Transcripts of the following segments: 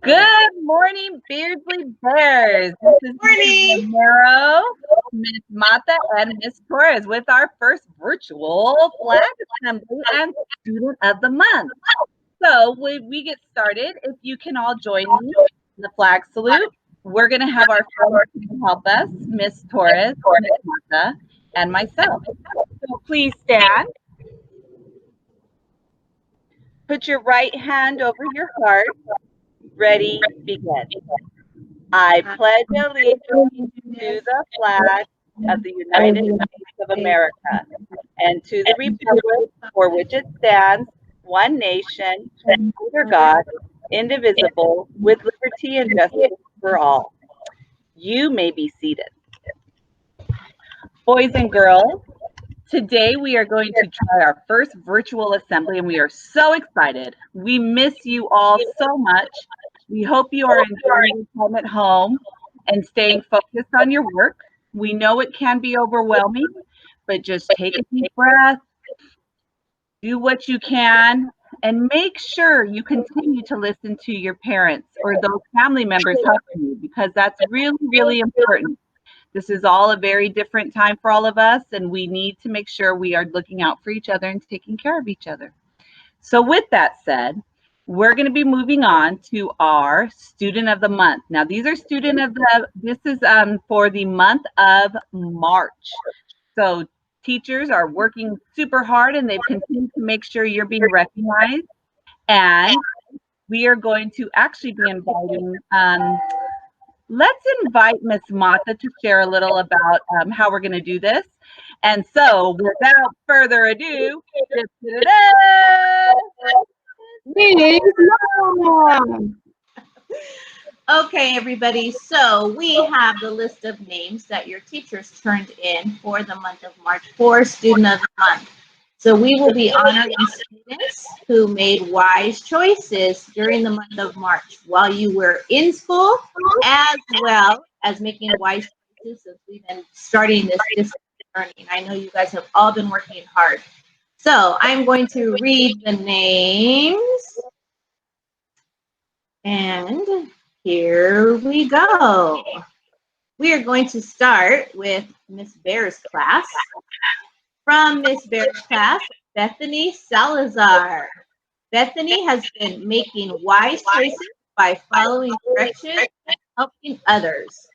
Good morning, Beardsley Bears. This is Mrs. Morning. Romero, Miss Mata, and Miss Torres with our first virtual flag assembly and student of the month. So when we get started, if you can all join me in the flag salute, we're going to have our friends to help us, Miss Torres, Miss Mata, and myself. So please stand. Put your right hand over your heart. Ready, begin. I pledge allegiance to the flag of the United States of America and to the republic for which it stands, one nation, under God, indivisible, with liberty and justice for all. You may be seated. Boys and girls, today we are going to try our first virtual assembly and we are so excited. We miss you all so much. We hope you are enjoying your time at home and staying focused on your work. We know it can be overwhelming, but just take a deep breath, do what you can, and make sure you continue to listen to your parents or those family members helping you because that's really, really important. This is all a very different time for all of us, and we need to make sure we are looking out for each other and taking care of each other. So with that said, we're going to be moving on to our student of the month. Now, these are this is for the month of March. So teachers are working super hard and they've continued to make sure you're being recognized. And we are going to actually be inviting, let's invite Miss Mata to share a little about how we're going to do this. And so without further ado, Miss Mom. Okay, everybody. So we have the list of names that your teachers turned in for the month of March for Student of the Month. So we will be honoring students who made wise choices during the month of March while you were in school, as well as making wise choices since we've been starting this distance learning. I know you guys have all been working hard. So I'm going to read the names. And here we go. We are going to start with Miss Bear's class. From Miss Bear's class, Bethany Salazar. Bethany has been making wise choices by following directions and helping others.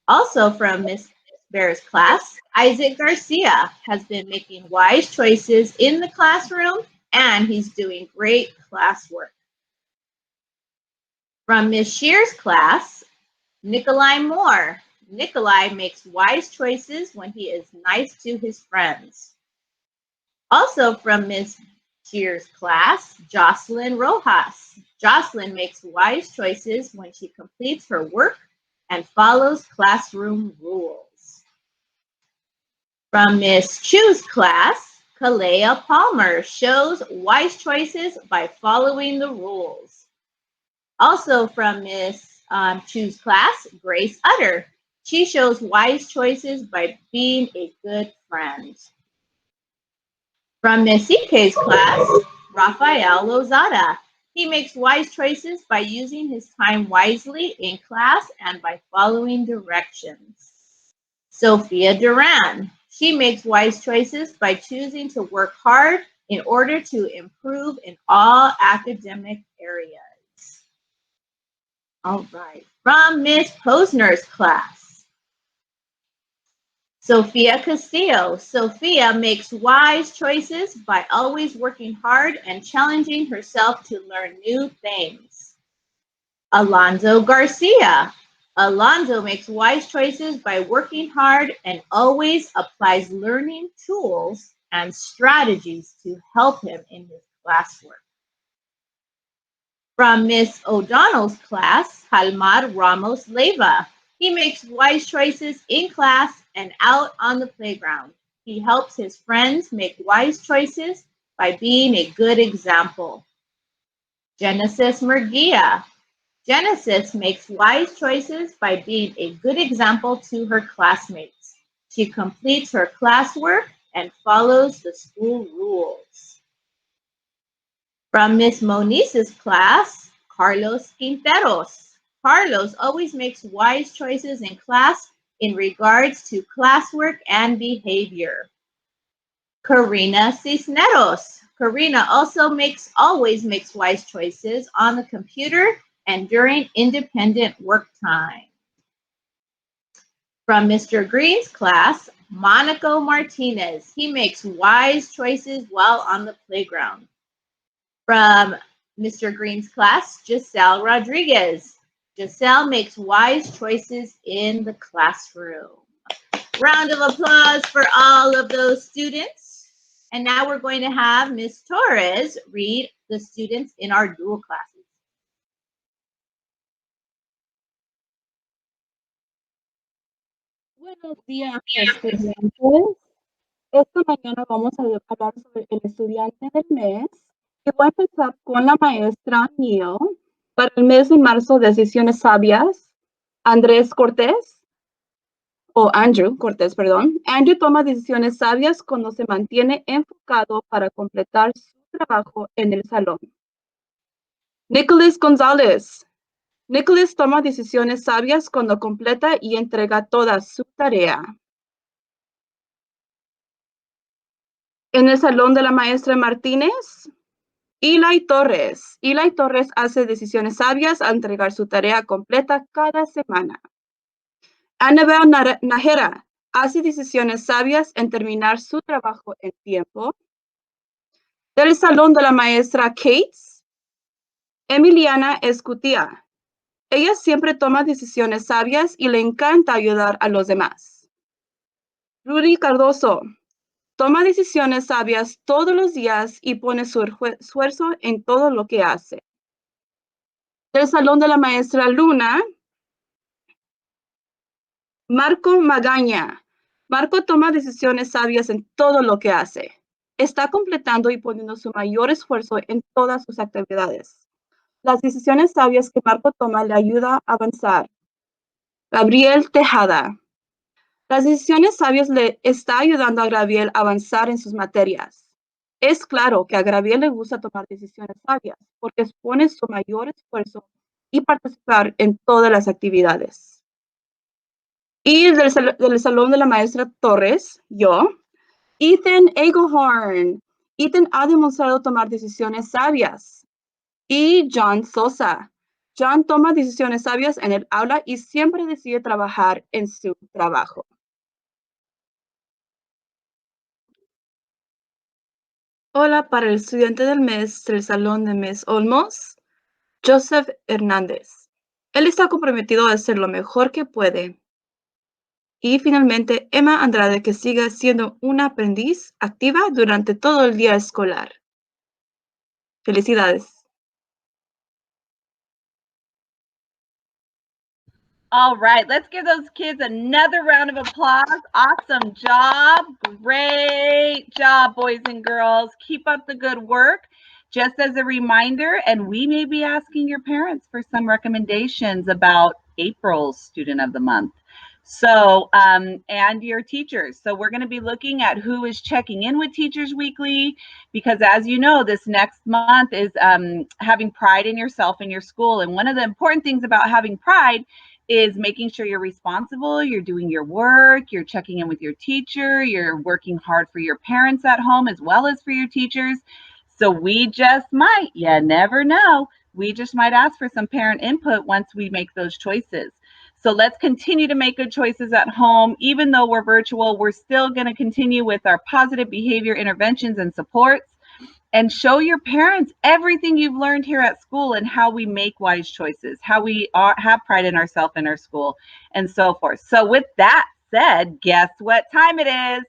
Also from Miss Bear's class, Isaac Garcia has been making wise choices in the classroom and he's doing great classwork. From Miss Shear's class, Nikolai Moore. Nikolai makes wise choices when he is nice to his friends. Also from Miss Shear's class, Jocelyn Rojas. Jocelyn makes wise choices when she completes her work and follows classroom rules. From Miss Chu's class, Kalea Palmer shows wise choices by following the rules. Also from Miss Chu's class, Grace Utter. She shows wise choices by being a good friend. From Miss CK's class, Rafael Lozada. He makes wise choices by using his time wisely in class and by following directions. Sofia Duran. She makes wise choices by choosing to work hard in order to improve in all academic areas. All right, from Miss Posner's class, Sofia Castillo. Sofia makes wise choices by always working hard and challenging herself to learn new things. Alonso Garcia. Alonso makes wise choices by working hard and always applies learning tools and strategies to help him in his classwork. From Miss O'Donnell's class, Halmar Ramos Leyva. He makes wise choices in class and out on the playground. He helps his friends make wise choices by being a good example. Genesis Murguia. Genesis makes wise choices by being a good example to her classmates. She completes her classwork and follows the school rules. From Miss Monize's class, Carlos Quinteros. Carlos always makes wise choices in class in regards to classwork and behavior. Karina Cisneros. Karina also always makes wise choices on the computer and during independent work time. From Mr. Green's class, Monaco Martinez. He makes wise choices while on the playground. From Mr. Green's class, Giselle Rodriguez. Giselle makes wise choices in the classroom. Round of applause for all of those students. And now we're going to have Ms. Torres read the students in our dual classes. Buenos días, estudiantes. Esta mañana vamos a hablar sobre el estudiante del mes y voy a empezar con la maestra Neil para el mes de marzo, decisiones sabias. Andrés Cortés, o Andrew Cortés, perdón. Andrew toma decisiones sabias cuando se mantiene enfocado para completar su trabajo en el salón. Nicholas González. Nicholas toma decisiones sabias cuando completa y entrega toda su tarea. En el salón de la maestra Martínez, Eli Torres. Eli Torres hace decisiones sabias al entregar su tarea completa cada semana. Annabel Najera hace decisiones sabias en terminar su trabajo en tiempo. Del salón de la maestra Cates, Emiliana Escutía. Ella siempre toma decisiones sabias y le encanta ayudar a los demás. Rudy Cardoso toma decisiones sabias todos los días y pone su esfuerzo en todo lo que hace. Del salón de la maestra Luna, Marco Magaña. Marco toma decisiones sabias en todo lo que hace. Está completando y poniendo su mayor esfuerzo en todas sus actividades. Las decisiones sabias que Marco toma le ayudan a avanzar. Gabriel Tejada. Las decisiones sabias le está ayudando a Gabriel a avanzar en sus materias. Es claro que a Gabriel le gusta tomar decisiones sabias porque pone su mayor esfuerzo y participar en todas las actividades. Y del salón de la maestra Torres, yo, Ethan Egelhorn. Ethan ha demostrado tomar decisiones sabias. Y John Sosa. John toma decisiones sabias en el aula y siempre decide trabajar en su trabajo. Hola para el estudiante del mes del salón de Miss Olmos, Joseph Hernández. Él está comprometido a hacer lo mejor que puede. Y finalmente, Emma Andrade, que siga siendo una aprendiz activa durante todo el día escolar. Felicidades. All right, let's give those kids another round of applause. Awesome job. Great job, boys and girls. Keep up the good work. Just as a reminder, and we may be asking your parents for some recommendations about April's Student of the Month. So, and your teachers. So we're going to be looking at who is checking in with teachers weekly, because as you know, this next month is having pride in yourself and your school. And one of the important things about having pride is making sure you're responsible, you're doing your work, you're checking in with your teacher, you're working hard for your parents at home as well as for your teachers. So we just might, you never know, we just might ask for some parent input once we make those choices. So let's continue to make good choices at home. Even though we're virtual, we're still going to continue with our positive behavior interventions and supports, and show your parents everything you've learned here at school and how we make wise choices, how we have pride in ourselves and our school, and so forth. So with that said, guess what time it is?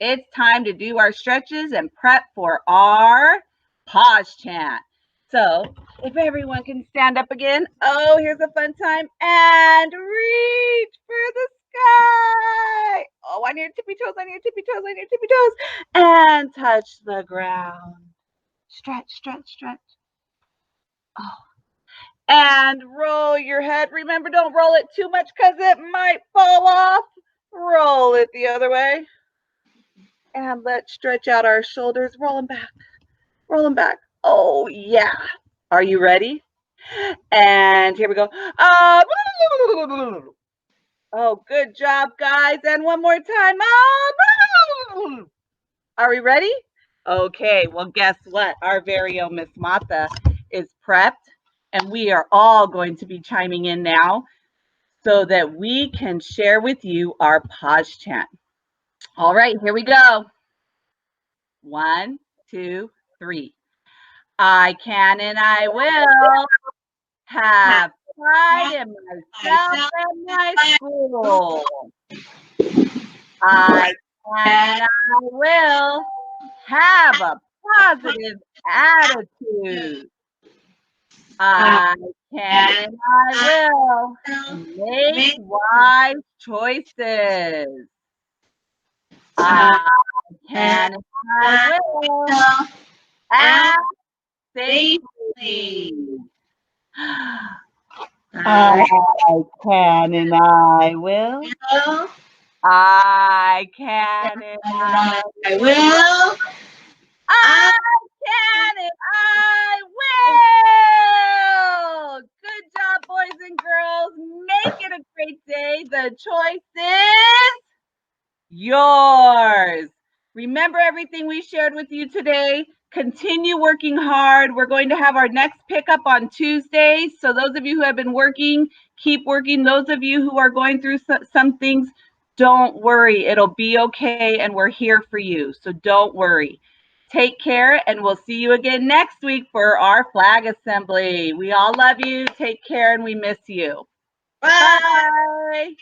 It's time to do our stretches and prep for our pause chant. So if everyone can stand up again. Oh, here's a fun time. And reach for the sky. Oh, on your tippy toes, on your tippy toes, on your tippy toes. And touch the ground. Stretch, stretch, stretch. Oh. And roll your head. Remember, don't roll it too much because it might fall off. Roll it the other way. And let's stretch out our shoulders. Roll them back. Roll them back. Oh, yeah. Are you ready? And here we go. Oh, good job, guys. And one more time. Are we ready? Okay, well, guess what? Our very own Miss Mata is prepped, and we are all going to be chiming in now so that we can share with you our pause chant. All right, here we go. 1, 2, 3. I can and I will have pride in myself and my school. I can and I will have a positive attitude. I can and I will make wise choices. I can and I will act safely. I can and I will. I can and I will. I can and I will. Good job, boys and girls. Make it a great day. The choice is yours. Remember everything we shared with you today. Continue working hard. We're going to have our next pickup on Tuesday. So those of you who have been working, keep working. Those of you who are going through some things, don't worry. It'll be okay, and we're here for you. So don't worry. Take care, and we'll see you again next week for our flag assembly. We all love you. Take care, and we miss you. Bye. Bye.